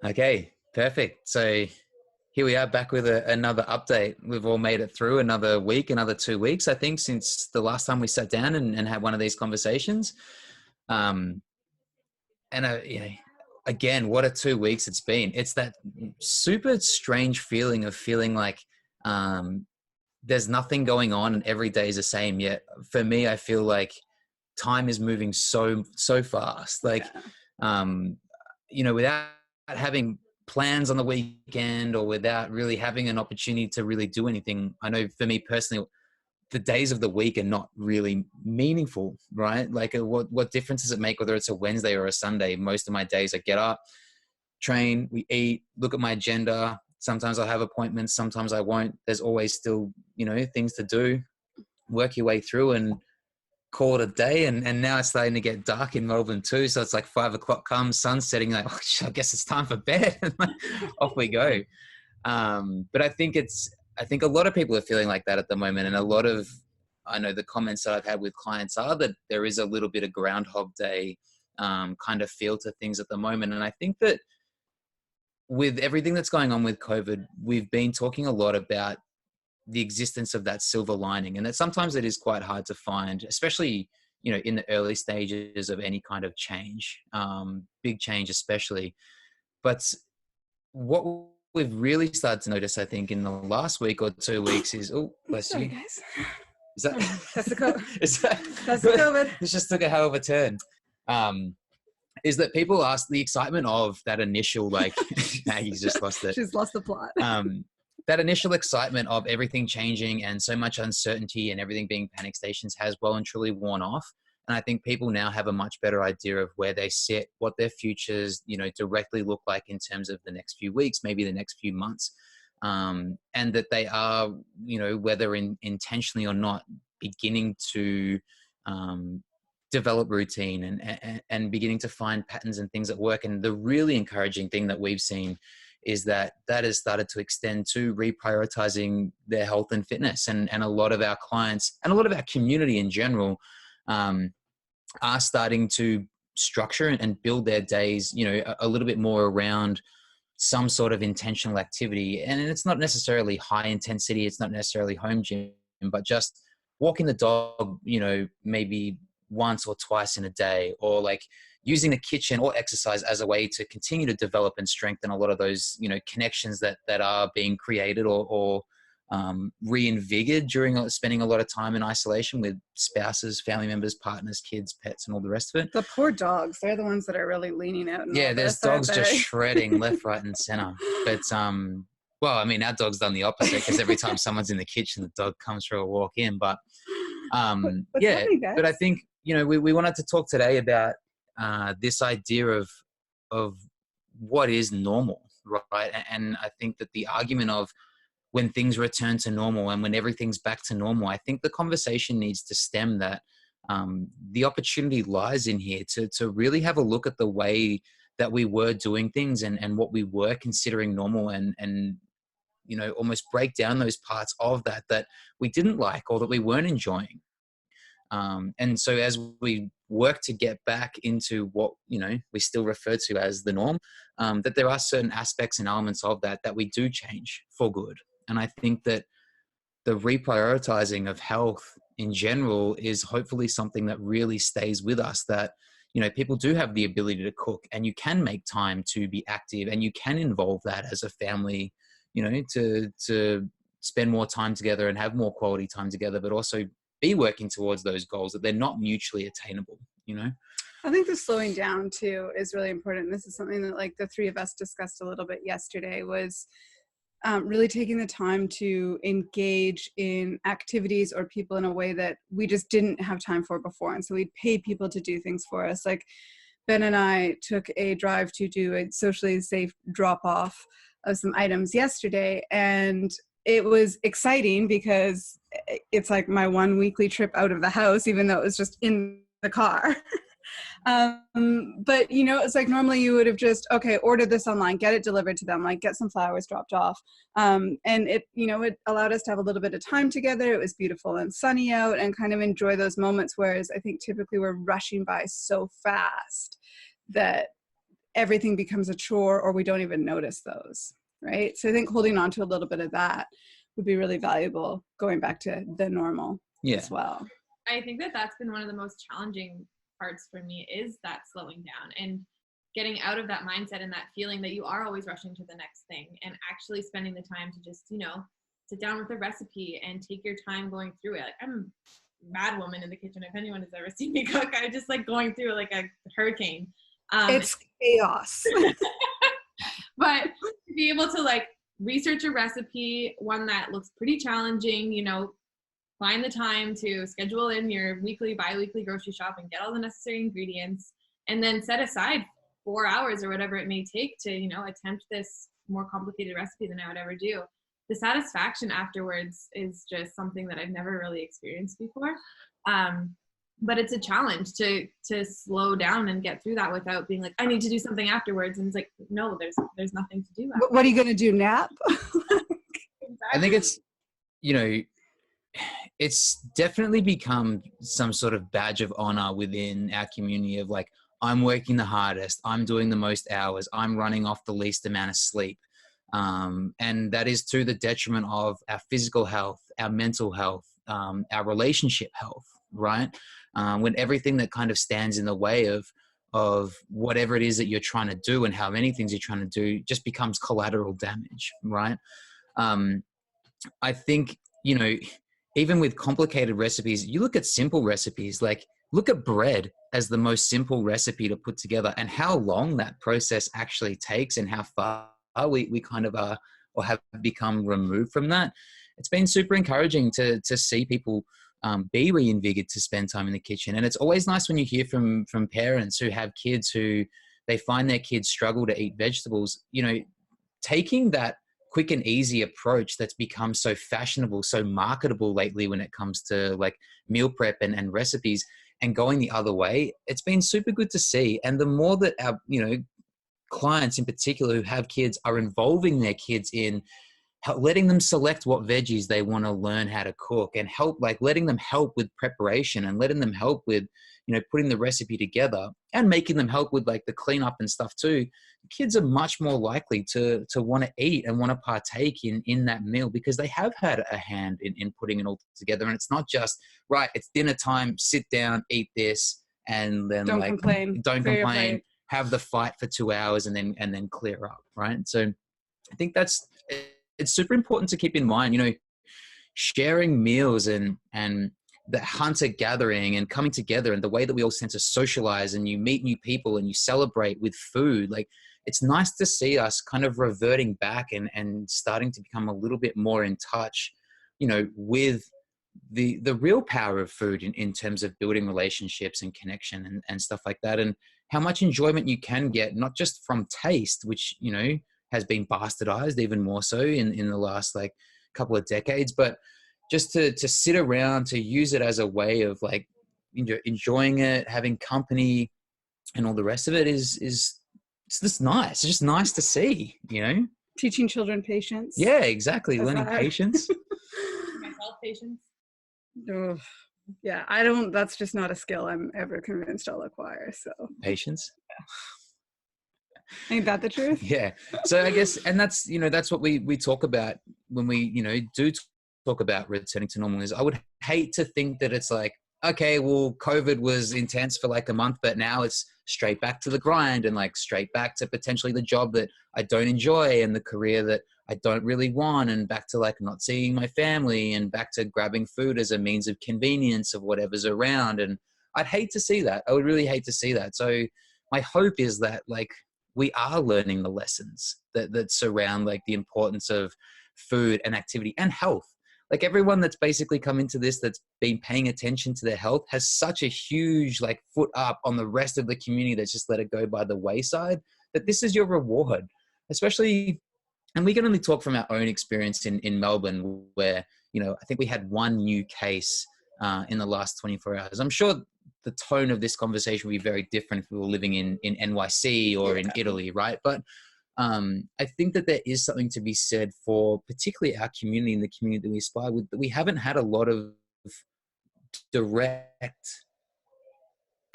Okay, perfect. So here we are back with another update. We've all made it through another week, another 2 weeks, I think, since the last time we sat down and had one of these conversations. Um, and again, what a 2 weeks it's been. It's that super strange feeling of feeling like um, there's nothing going on and every day is the same. Yet for me, I feel like time is moving so fast. Like, Yeah. um, without having plans on the weekend or without really having an opportunity to really do anything. I know for me personally, the days of the week are not really meaningful, right? Like, what difference does it make whether it's a Wednesday or a Sunday? Most of my days I get up, train, we eat, look at my agenda. Sometimes I'll have appointments, sometimes I won't. There's always still, things to do. Work your way through and call it a day. And now it's starting to get dark in Melbourne too. So it's like 5 o'clock comes, sun's setting, like, oh, I guess it's time for bed. Off we go. But I think a lot of people are feeling like that at the moment. And I know the comments that I've had with clients are that there is a little bit of Groundhog Day kind of feel to things at the moment. And I think that with everything that's going on with COVID, we've been talking a lot about the existence of that silver lining, and that sometimes it is quite hard to find, especially in the early stages of any kind of change, big change especially. But what we've really started to notice, I think, in the last week or 2 weeks is, oh, bless Sorry, you, guys. is that That's the COVID. is that That's the COVID. this just took a hell of a turn. Is that people ask the excitement of that initial, like, Maggie's just lost it. She's lost the plot. That initial excitement of everything changing and so much uncertainty and everything being panic stations has well and truly worn off. And I think people now have a much better idea of where they sit, what their futures, directly look like in terms of the next few weeks, maybe the next few months. And that they are, whether intentionally or not, beginning to develop routine and beginning to find patterns and things that work. And the really encouraging thing that we've seen is that has started to extend to reprioritizing their health and fitness. And a lot of our clients and a lot of our community in general are starting to structure and build their days, a little bit more around some sort of intentional activity. And it's not necessarily high intensity, it's not necessarily home gym, but just walking the dog, maybe once or twice in a day, or like using the kitchen or exercise as a way to continue to develop and strengthen a lot of those, connections that are being created or reinvigorated during spending a lot of time in isolation with spouses, family members, partners, kids, pets, and all the rest of it. The poor dogs, they're the ones that are really leaning out. Yeah, there's dogs just shredding left, right, and center. But well, I mean, our dog's done the opposite, because every time someone's in the kitchen, the dog comes for a walk in. But yeah, but I think, we wanted to talk today about this idea of what is normal, right? And I think that the argument of when things return to normal and when everything's back to normal, I think the conversation needs to stem that the opportunity lies in here to really have a look at the way that we were doing things and what we were considering normal, and almost break down those parts of that we didn't like or that we weren't enjoying. And so as we work to get back into what, we still refer to as the norm, that there are certain aspects and elements of that we do change for good. And I think that the reprioritizing of health in general is hopefully something that really stays with us, that, people do have the ability to cook, and you can make time to be active, and you can involve that as a family, to spend more time together and have more quality time together, but also be working towards those goals, that they're not mutually attainable. I think the slowing down too is really important. This is something that, like, the three of us discussed a little bit yesterday, was really taking the time to engage in activities or people in a way that we just didn't have time for before. And so we'd pay people to do things for us. Like, Ben and I took a drive to do a socially safe drop off of some items yesterday, and it was exciting because it's like my one weekly trip out of the house, even though it was just in the car. But it's like, normally you would have just, okay, order this online, get it delivered to them, like get some flowers dropped off. And it allowed us to have a little bit of time together. It was beautiful and sunny out, and kind of enjoy those moments. Whereas I think typically we're rushing by so fast that everything becomes a chore or we don't even notice those, right? So I think holding on to a little bit of that would be really valuable, going back to the normal as well. I think that that's been one of the most challenging parts for me, is that slowing down and getting out of that mindset and that feeling that you are always rushing to the next thing, and actually spending the time to just, you know, sit down with a recipe and take your time going through it. Like, I'm a mad woman in the kitchen. If anyone has ever seen me cook, I just like going through like a hurricane. It's chaos. But to be able to like research a recipe, one that looks pretty challenging, you know, find the time to schedule in your weekly, bi-weekly grocery shop and get all the necessary ingredients, and then set aside 4 hours or whatever it may take to, you know, attempt this more complicated recipe than I would ever do. The satisfaction afterwards is just something that I've never really experienced before. But it's a challenge to slow down and get through that without being like, I need to do something afterwards. And it's like, no, there's nothing to do afterwards. What are you going to do, nap? Exactly. I think it's, you know, it's definitely become some sort of badge of honor within our community of like, I'm working the hardest, I'm doing the most hours, I'm running off the least amount of sleep. And that is to the detriment of our physical health, our mental health, our relationship health, right? When everything that kind of stands in the way of whatever it is that you're trying to do and how many things you're trying to do just becomes collateral damage, right? I think, you know, even with complicated recipes, you look at simple recipes, like look at bread as the most simple recipe to put together, and how long that process actually takes and how far we kind of are or have become removed from that. It's been super encouraging to see people be reinvigorated to spend time in the kitchen. And it's always nice when you hear from parents who have kids who they find their kids struggle to eat vegetables, you know, taking that quick and easy approach that's become so fashionable, so marketable lately when it comes to like meal prep and recipes, and going the other way. It's been super good to see. And the more that our, you know, clients in particular who have kids are involving their kids in letting them select what veggies they want to learn how to cook, and help, like letting them help with preparation and letting them help with, you know, putting the recipe together and making them help with like the cleanup and stuff too. Kids are much more likely to want to eat and want to partake in that meal because they have had a hand in putting it all together. And it's not just, right, it's dinner time, sit down, eat this, and then don't complain, have the fight for 2 hours and then clear up, right? So I think it's super important to keep in mind, you know, sharing meals and the hunter gathering and coming together and the way that we all tend to socialize and you meet new people and you celebrate with food. Like, it's nice to see us kind of reverting back and starting to become a little bit more in touch, you know, with the real power of food in terms of building relationships and connection and stuff like that, and how much enjoyment you can get, not just from taste, which, you know, has been bastardized even more so in the last like couple of decades, but just to sit around, to use it as a way of like enjoying it, having company and all the rest of it is it's just nice. It's just nice to see, you know, teaching children patience. Yeah, exactly. Learning patience. Myself patience. Oh, yeah, that's just not a skill I'm ever convinced I'll acquire. So patience. Ain't that the truth? Yeah. So I guess, and that's, you know, that's what we talk about when we, you know, do talk about returning to normal. Is I would hate to think that it's like, okay, well, COVID was intense for like a month, but now it's straight back to the grind and like straight back to potentially the job that I don't enjoy and the career that I don't really want, and back to like not seeing my family and back to grabbing food as a means of convenience of whatever's around. And I'd hate to see that. I would really hate to see that. So my hope is that like we are learning the lessons that surround like the importance of food and activity and health. Like everyone that's basically come into this, that's been paying attention to their health, has such a huge like foot up on the rest of the community that's just let it go by the wayside, that this is your reward, especially. And we can only talk from our own experience in Melbourne, where, you know, I think we had one new case in the last 24 hours. I'm sure the tone of this conversation would be very different if we were living in NYC or in Italy, right? But I think that there is something to be said for particularly our community and the community that we aspire with, that we haven't had a lot of direct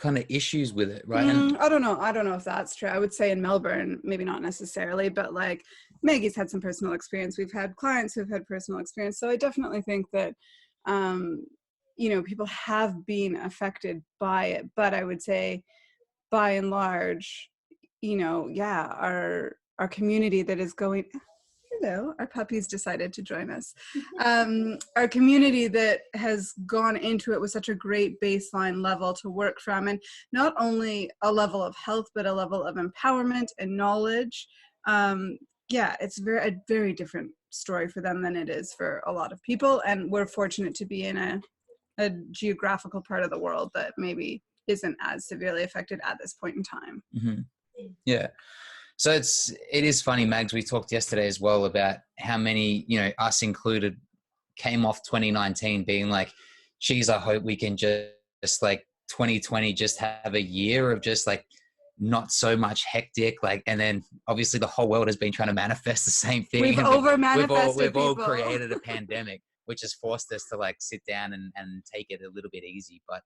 kind of issues with it, right? I don't know if that's true. I would say in Melbourne, maybe not necessarily, but like Maggie's had some personal experience. We've had clients who've had personal experience. So I definitely think that, people have been affected by it. But I would say by and large, our community that is going, hello, our puppies decided to join us. Our community that has gone into it with such a great baseline level to work from, and not only a level of health, but a level of empowerment and knowledge. It's a very different story for them than it is for a lot of people. And we're fortunate to be in a geographical part of the world that maybe isn't as severely affected at this point in time. Mm-hmm. Yeah. So it is funny, Mags, we talked yesterday as well about how many, us included, came off 2019 being like, geez, I hope we can just like 2020 just have a year of just like not so much hectic, like, and then obviously the whole world has been trying to manifest the same thing. We've over-manifested we've all created a pandemic, which has forced us to like sit down and take it a little bit easy. But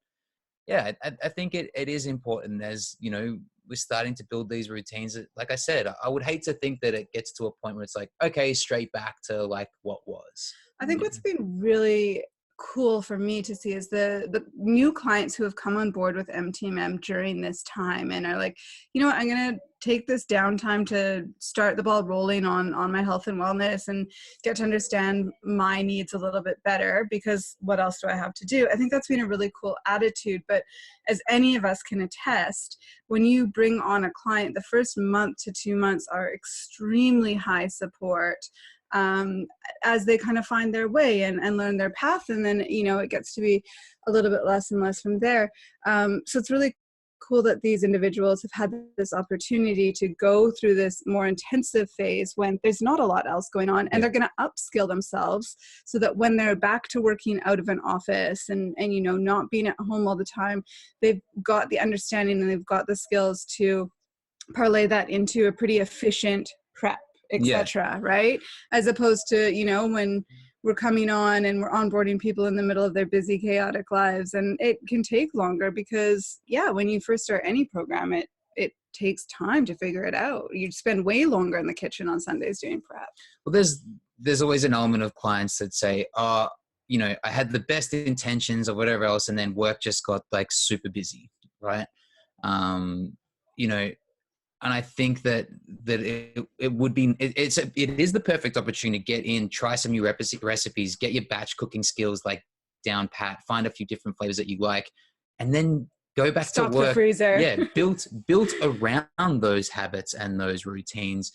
yeah, I think it is important, as we're starting to build these routines. Like I said, I would hate to think that it gets to a point where it's like, okay, straight back to like what was. I think what's been really cool for me to see is the new clients who have come on board with MTMM during this time and are like, I'm going to take this downtime to start the ball rolling on my health and wellness and get to understand my needs a little bit better, because what else do I have to do? I think that's been a really cool attitude. But as any of us can attest, when you bring on a client, the first month to 2 months are extremely high support, as they kind of find their way and learn their path. And then, it gets to be a little bit less and less from there. So it's really cool that these individuals have had this opportunity to go through this more intensive phase when there's not a lot else going on, and they're going to upskill themselves so that when they're back to working out of an office and not being at home all the time, they've got the understanding and they've got the skills to parlay that into a pretty efficient prep, etc. Right? As opposed to, when we're coming on and we're onboarding people in the middle of their busy, chaotic lives, and it can take longer because, when you first start any program, it takes time to figure it out. You spend way longer in the kitchen on Sundays doing prep. Well, there's always an element of clients that say, I had the best intentions or whatever else, and then work just got like super busy, right? And I think that it would be, it is the perfect opportunity to get in, try some new recipes, get your batch cooking skills like down pat, find a few different flavors that you like, and then go back to work. Stop the freezer. Yeah, built around those habits and those routines,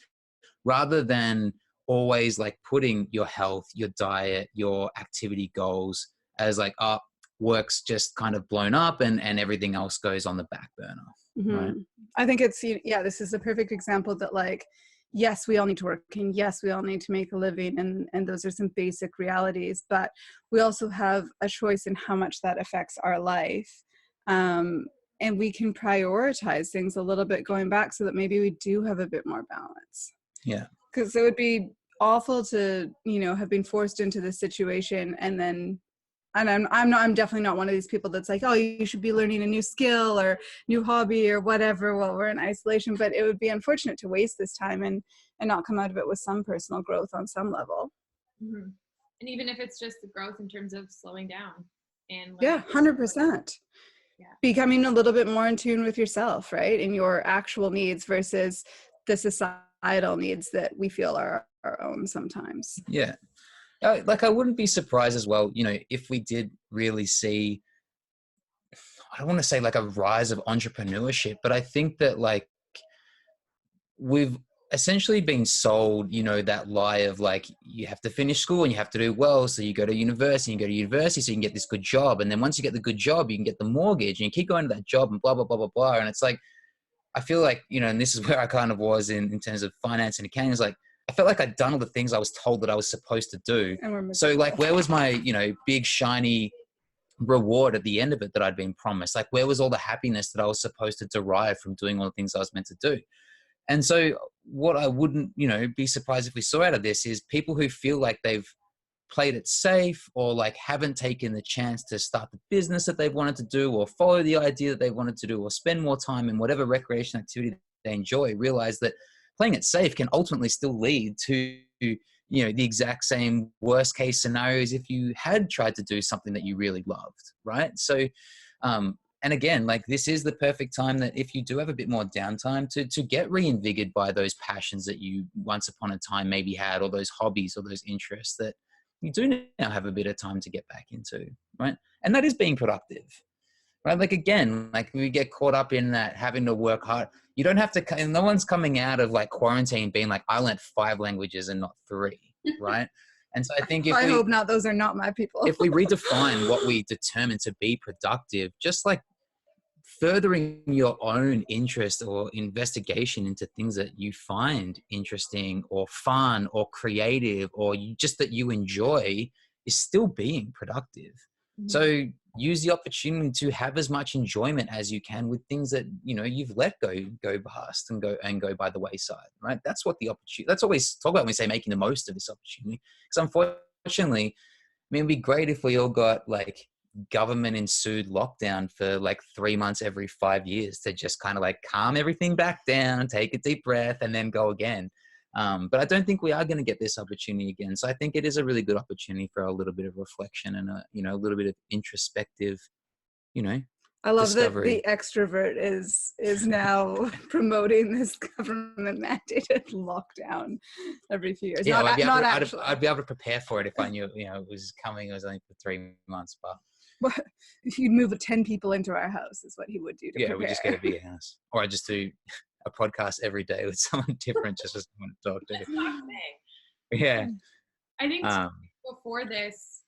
rather than always like putting your health, your diet, your activity goals as like, work's just kind of blown up and everything else goes on the back burner. Mm-hmm. Right. I think it's, this is a perfect example that like, yes, we all need to work, and yes, we all need to make a living, and those are some basic realities, but we also have a choice in how much that affects our life. And we can prioritize things a little bit going back so that maybe we do have a bit more balance. Yeah. Because it would be awful to, have been forced into this situation and I'm definitely not one of these people that's like, oh, you should be learning a new skill or new hobby or whatever while we're in isolation. But it would be unfortunate to waste this time and not come out of it with some personal growth on some level. Mm-hmm. And even if it's just the growth in terms of slowing down and 100%. Becoming a little bit more in tune with yourself, right? And your actual needs versus the societal needs that we feel are our own sometimes. Yeah. Like I wouldn't be surprised as well, if we did really see, I don't want to say like a rise of entrepreneurship, but I think that like we've essentially been sold, that lie of like, you have to finish school and you have to do well. So you go to university so you can get this good job. And then once you get the good job, you can get the mortgage and you keep going to that job and blah, blah, blah, blah, blah. And it's like, I feel like, and this is where I kind of was in terms of finance and accounting, is like, I felt like I'd done all the things I was told that I was supposed to do. So like, where was my, big shiny reward at the end of it that I'd been promised? Like, where was all the happiness that I was supposed to derive from doing all the things I was meant to do? And so what I wouldn't, be surprised if we saw out of this is people who feel like they've played it safe, or like haven't taken the chance to start the business that they wanted to do, or follow the idea that they wanted to do, or spend more time in whatever recreation activity they enjoy, realize that playing it safe can ultimately still lead to, you know, the exact same worst case scenarios if you had tried to do something that you really loved, right? So, and again, like this is the perfect time that if you do have a bit more downtime to get reinvigorated by those passions that you once upon a time maybe had, or those hobbies or those interests that you do now have a bit of time to get back into, right? And that is being productive, right? Like, again, like we get caught up in that having to work hard. You don't have to, and no one's coming out of like quarantine being like, I learned 5 languages and not 3, right? And so I think I hope not, those are not my people. If we redefine what we determine to be productive, just like furthering your own interest or investigation into things that you find interesting or fun or creative, or just that you enjoy, is still being productive. Mm-hmm. So use the opportunity to have as much enjoyment as you can with things that, you know, you've let go past and go by the wayside, right? That's what the opportunity, that's always talk about when we say making the most of this opportunity. Because unfortunately, I mean, it'd be great if we all got like government ensued lockdown for like 3 months every 5 years to just kind of like calm everything back down, take a deep breath, and then go again. But I don't think we are going to get this opportunity again. So I think it is a really good opportunity for a little bit of reflection and a little bit of introspective, I love discovery. that the extrovert is now promoting this government mandated lockdown every few years. Yeah, I'd be able to prepare for it if I knew, it was coming. It was only for 3 months, but. Well, if you'd move 10 people into our house is what he would do to prepare. We just get a bigger house. Or I just do a podcast every day with someone different just for someone to talk to. That's not big. Yeah. I think before this,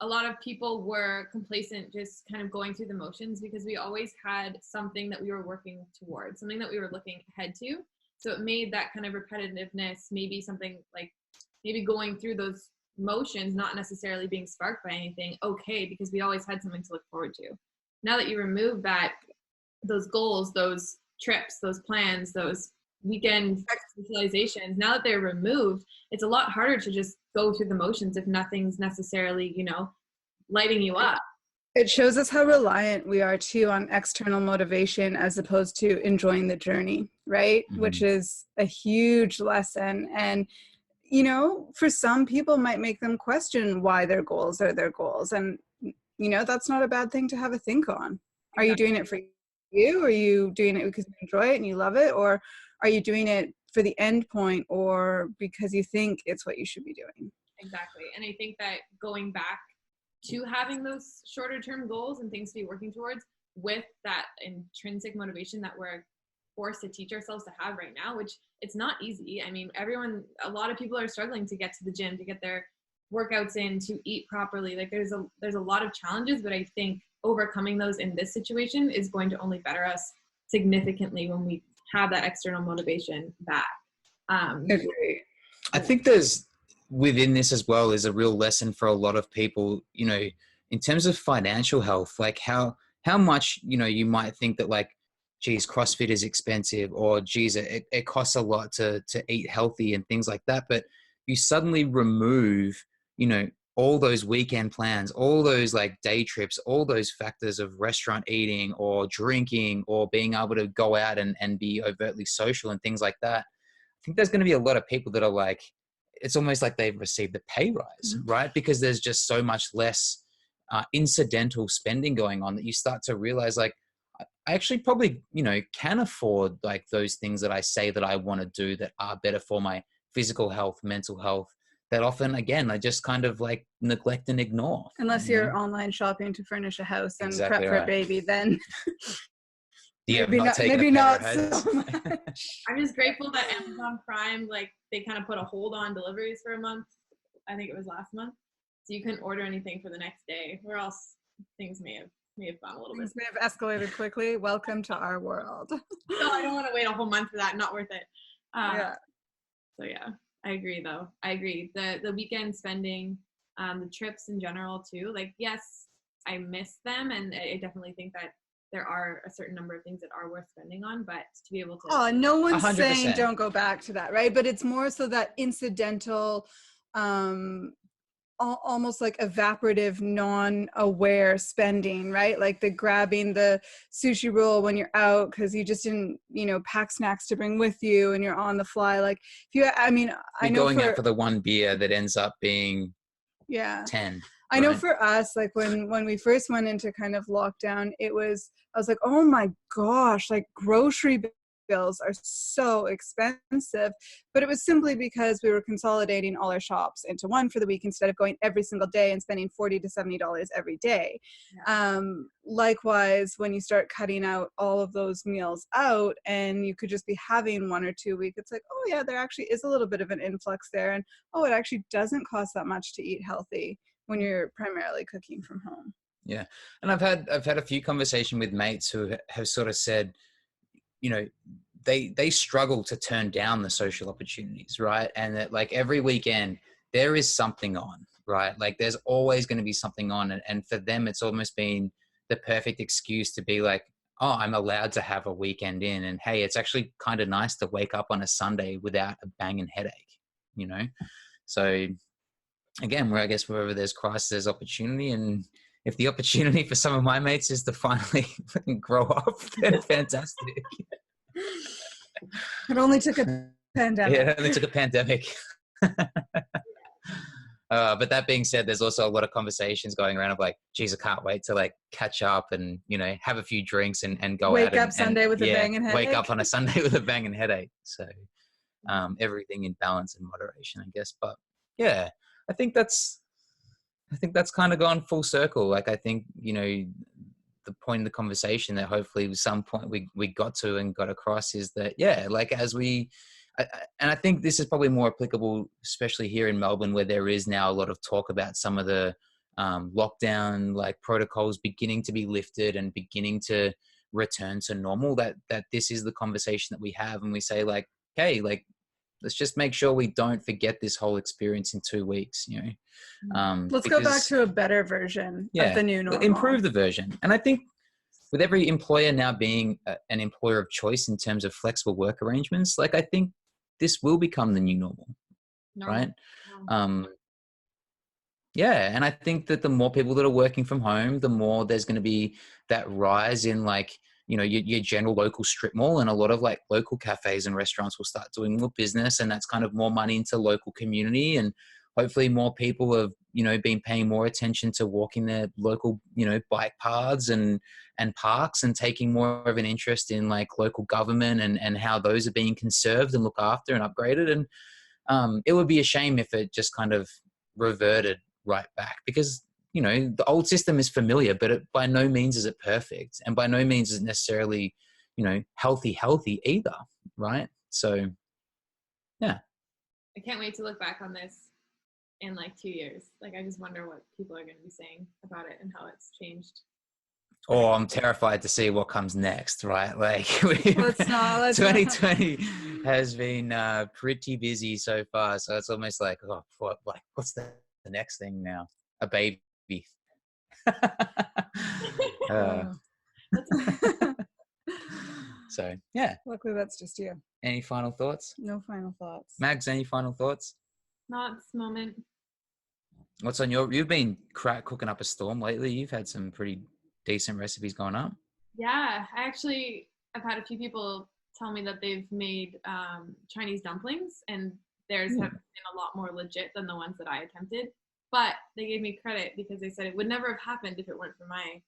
a lot of people were complacent, just kind of going through the motions, because we always had something that we were working towards, something that we were looking ahead to. So it made that kind of repetitiveness, maybe something like maybe going through those motions, not necessarily being sparked by anything, okay, because we always had something to look forward to. Now that you remove that, those goals, those trips, those plans, those weekend socializations, now that they're removed, it's a lot harder to just go through the motions if nothing's necessarily, lighting you up. It shows us how reliant we are too on external motivation as opposed to enjoying the journey, right? Mm-hmm. Which is a huge lesson. And for some people might make them question why their goals are their goals. And, that's not a bad thing to have a think on. Are you doing it for you? Are you doing it because you enjoy it and you love it? Or are you doing it for the end point, or because you think it's what you should be doing? Exactly. And I think that going back to having those shorter term goals and things to be working towards with that intrinsic motivation that we're forced to teach ourselves to have right now, which it's not easy. I mean, a lot of people are struggling to get to the gym, to get their workouts in, to eat properly. Like there's a lot of challenges, but I think overcoming those in this situation is going to only better us significantly when we have that external motivation back. I think there's within this as well is a real lesson for a lot of people, in terms of financial health, like how much, you might think that like, geez, CrossFit is expensive, or geez, it costs a lot to eat healthy and things like that. But you suddenly remove, all those weekend plans, all those like day trips, all those factors of restaurant eating or drinking or being able to go out and be overtly social and things like that. I think there's going to be a lot of people that are like, it's almost like they've received a pay rise, right? Because there's just so much less incidental spending going on that you start to realize like, I actually probably, can afford like those things that I say that I want to do that are better for my physical health, mental health, that often, again, I just kind of like neglect and ignore. Unless you're online shopping to furnish a house and prep for a baby, then maybe not so much. I'm just grateful that Amazon Prime, like they kind of put a hold on deliveries for a month. I think it was last month. So you couldn't order anything for the next day, or else things may have gone a little bit. Things may have escalated quickly. Welcome to our world. No, I don't want to wait a whole month for that. Not worth it. So yeah, I agree though. I agree. The weekend spending, the trips in general too. Like, yes, I miss them, and I definitely think that there are a certain number of things that are worth spending on, but to be able to. Oh, no one's 100%. saying don't go back to that, right? But it's more so that incidental almost like evaporative, non-aware spending, right? Like the grabbing the sushi roll when you're out because you just didn't, pack snacks to bring with you and you're on the fly. Like I know you're going out for the one beer that ends up being 10. I know for us, like when we first went into kind of lockdown, I was like, oh my gosh, like grocery bills are so expensive. But it was simply because we were consolidating all our shops into one for the week instead of going every single day and spending $40 to $70 every day. Yeah. Likewise, when you start cutting out all of those meals out and you could just be having 1 or 2 a week, it's like, oh yeah, there actually is a little bit of an influx there. And it actually doesn't cost that much to eat healthy when you're primarily cooking from home. Yeah. And I've had a few conversations with mates who have sort of said, they struggle to turn down the social opportunities, right? And that like every weekend there is something on, right? Like there's always going to be something on. And for them, it's almost been the perfect excuse to be like, oh, I'm allowed to have a weekend in. And hey, it's actually kind of nice to wake up on a Sunday without a banging headache, So again, I guess wherever there's crisis, there's opportunity. And if the opportunity for some of my mates is to finally grow up, then fantastic. It only took a pandemic. Yeah, it only took a pandemic. But that being said, there's also a lot of conversations going around of like, geez, I can't wait to like catch up and, have a few drinks and go wake out. Up Sunday with a banging headache. Wake up on a Sunday with a banging headache. So everything in balance and moderation, I guess. But yeah, I think that's kind of gone full circle. Like, I think, the point of the conversation that hopefully at some point we got to and got across is that, yeah, like and I think this is probably more applicable, especially here in Melbourne, where there is now a lot of talk about some of the lockdown, like protocols beginning to be lifted and beginning to return to normal, that this is the conversation that we have. And we say like, hey, like, let's just make sure we don't forget this whole experience in 2 weeks, let's go back to a better version of the new normal. Improve the version. And I think with every employer now being an employer of choice in terms of flexible work arrangements, like I think this will become the new normal, right? Yeah. And I think that the more people that are working from home, the more there's going to be that rise in like, your general local strip mall, and a lot of like local cafes and restaurants will start doing more business, and that's kind of more money into local community. And hopefully more people have, been paying more attention to walking their local, bike paths and parks, and taking more of an interest in like local government and how those are being conserved and looked after and upgraded. And it would be a shame if it just kind of reverted right back, because the old system is familiar, but by no means is it perfect, and by no means is it necessarily, healthy either, right? So, yeah. I can't wait to look back on this in like 2 years. Like, I just wonder what people are going to be saying about it and how it's changed. Oh, I'm terrified to see what comes next, right? Like, 2020 has been pretty busy so far, so it's almost like, what's the next thing now? A baby. So yeah, luckily that's just you. Any final thoughts? No final thoughts. Mags, any final thoughts? Not this moment. What's on you've been cooking up a storm lately. You've had some pretty decent recipes going up. Yeah, I've had a few people tell me that they've made Chinese dumplings, and theirs have been a lot more legit than the ones that I attempted. But they gave me credit because they said it would never have happened if it weren't for my...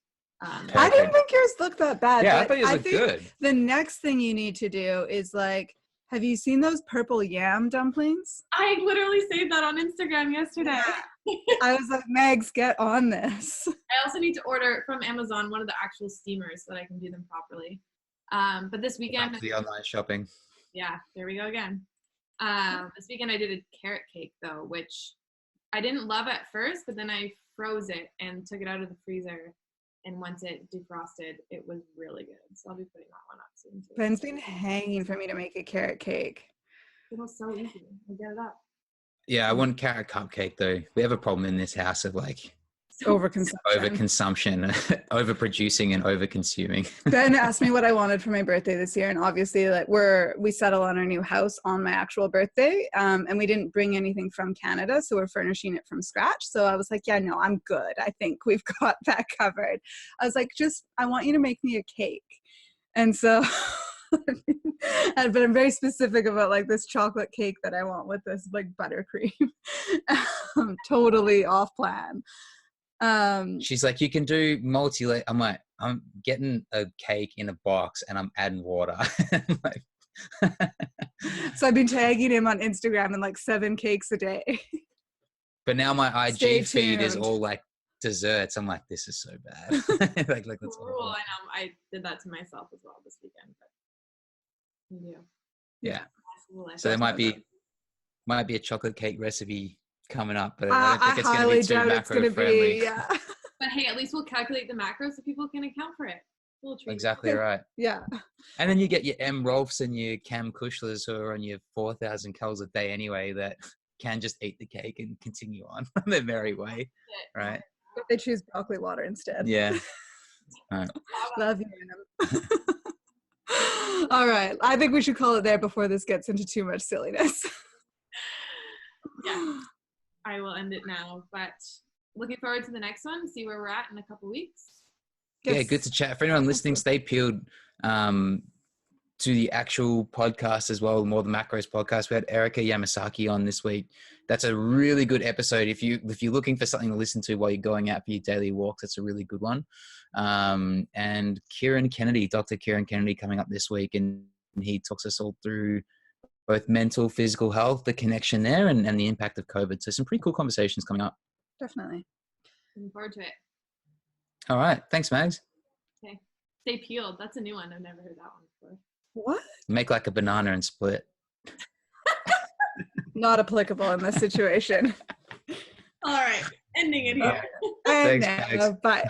I didn't think yours looked that bad. Yeah, I thought yours looked good. The next thing you need to do is like, have you seen those purple yam dumplings? I literally saved that on Instagram yesterday. Yeah. I was like, Megs, get on this. I also need to order from Amazon one of the actual steamers so that I can do them properly. But this weekend... Back to the online shopping. Yeah, there we go again. This weekend I did a carrot cake, though, which I didn't love at first, but then I froze it and took it out of the freezer. And once it defrosted, it was really good. So I'll be putting that one up soon too. Ben's been hanging for me to make a carrot cake. It was so easy. I get it up. Yeah, I want carrot cupcake though. We have a problem in this house of like Overconsumption, overproducing and overconsuming. Ben asked me what I wanted for my birthday this year, and obviously like we settle on our new house on my actual birthday, and we didn't bring anything from Canada, so we're furnishing it from scratch. So I was like, yeah, no, I'm good. I think we've got that covered. I was like, I want you to make me a cake. And so but I'm very specific about like this chocolate cake that I want with this like buttercream. Totally off plan. She's like, you can do multi-layer. I'm like, I'm getting a cake in a box and I'm adding water. Like, so I've been tagging him on Instagram and like 7 cakes a day. But now my IG feed is all like desserts. I'm like, this is so bad. like that's horrible. I know. I did that to myself as well this weekend. But yeah. So there might be a chocolate cake recipe coming up, but I don't think it's going to be too macro friendly. Yeah. But hey, at least we'll calculate the macros so people can account for it. Exactly right. Yeah. And then you get your M. Rolfs and your Cam Kushlers who are on your 4,000 calories a day anyway that can just eat the cake and continue on their merry way, right? But they choose broccoli water instead. Yeah. Right. Love you. All right. I think we should call it there before this gets into too much silliness. Yeah. I will end it now, but looking forward to the next one, see where we're at in a couple weeks. Yes. Yeah, good to chat. For anyone listening, stay peeled to the actual podcast as well, More Than Macros podcast. We had Erica Yamasaki on this week. That's a really good episode. If you're looking for something to listen to while you're going out for your daily walks, that's a really good one. And Kieran Kennedy, Dr. Kieran Kennedy, coming up this week, and he talks us all through both mental, physical health, the connection there, and the impact of COVID. So some pretty cool conversations coming up. Definitely. Looking forward to it. All right. Thanks, Mags. Okay. Stay peeled. That's a new one. I've never heard that one before. What? Make like a banana and split. Not applicable in this situation. All right. Ending it here. Thanks, Mags. Bye.